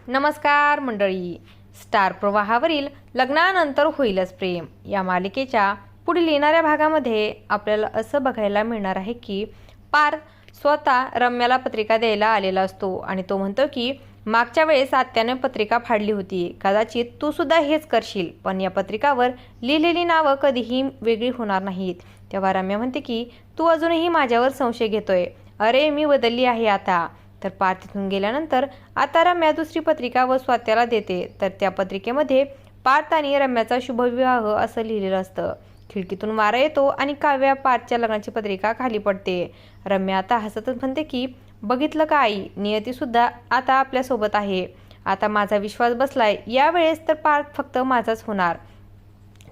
नमस्कार मंडळी. स्टार प्रवाहावरील लग्नानंतर होईलच प्रेम या मालिकेच्या पुढील येणाऱ्या भागामध्ये आपल्याला असं बघायला मिळणार आहे की पार्थ स्वतः रम्याला पत्रिका द्यायला आलेला असतो आणि तो म्हणतो की मागच्या वेळेस आत्याने पत्रिका फाडली होती, कदाचित तू सुद्धा हेच करशील, पण या पत्रिकावर लिहिलेली नावं कधीही वेगळी होणार नाहीत. तेव्हा रम्या म्हणते की तू अजूनही माझ्यावर संशय घेतोय. अरे मी बदलली आहे आता. तर पार्थ तिथून गेल्यानंतर आता रम्या दुसरी पत्रिका व स्वात्याला देते. तर त्या पत्रिकेमध्ये पार्थ आणि रम्याचा शुभविवाह असं लिहिलेलं असतं. खिडकीतून वारा येतो आणि काव्या पार्थच्या लग्नाची पत्रिका खाली पडते. रम्या आता हसतच म्हणते की बघितलं का आई, नियतीसुद्धा आता आपल्यासोबत आहे. आता माझा विश्वास बसलाय, यावेळेस तर पार्थ फक्त माझाच होणार.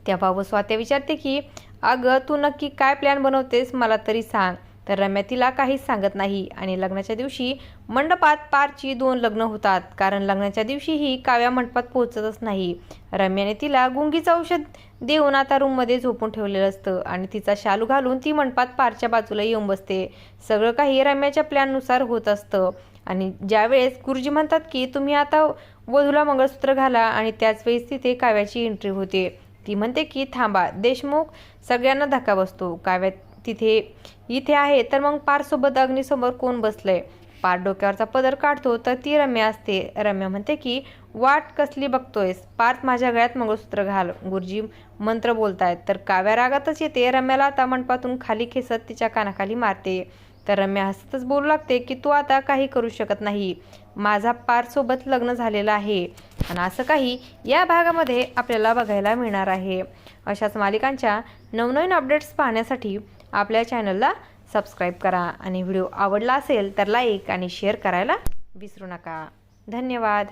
तेव्हा व स्वात्या विचारते की अगं तू नक्की काय प्लॅन बनवतेस मला तरी सांग. तर रम्या तिला काहीच सांगत नाही आणि लग्नाच्या दिवशी मंडपात पारची 2 लग्न होतात, कारण लग्नाच्या दिवशीही काव्या मंडपात पोहोचतच नाही. रम्याने तिला गुंगीचं औषध देऊन आता रूममध्ये झोपून ठेवलेलं असतं आणि तिचा शालू घालून ती मंडपात पारच्या बाजूला येऊन बसते. सगळं काही रम्याच्या प्लॅननुसार होत असतं. आणि ज्यावेळेस गुरुजी म्हणतात की तुम्ही आता वधूला मंगळसूत्र घाला आणि त्याच वेळेस तिथे काव्याची एंट्री होते. ती म्हणते की थांबा देशमुख, सगळ्यांना धक्का बसतो. काव्या इथे आहे तर मग पार्थसोबत अग्नीसमोर कोण बसलंय. पार्थ डोक्यावरचा पदर काढतो तर ती रम्या असते. रम्या म्हणते की वाट कसली बघतोयस, पार्थ माझ्या गळ्यात मंगळसूत्र घाल, गुरुजी मंत्र बोलतायत. तर काव्या रागातच येते. रम्याला आता मंडपातून खाली खेचत तिच्या कानाखाली मारते. तर रम्या हसतच बोलू लागते की तू आता काही करू शकत नाही, माझा पार्थसोबत लग्न झालेलं आहे. आणि असं काही या भागामध्ये आपल्याला बघायला मिळणार आहे. अशाच मालिकांच्या नवनवीन अपडेट्स पाहण्यासाठी आपल्या चॅनलला सबस्क्राईब करा आणि व्हिडिओ आवडला असेल तर लाईक आणि शेअर करायला विसरू नका. धन्यवाद.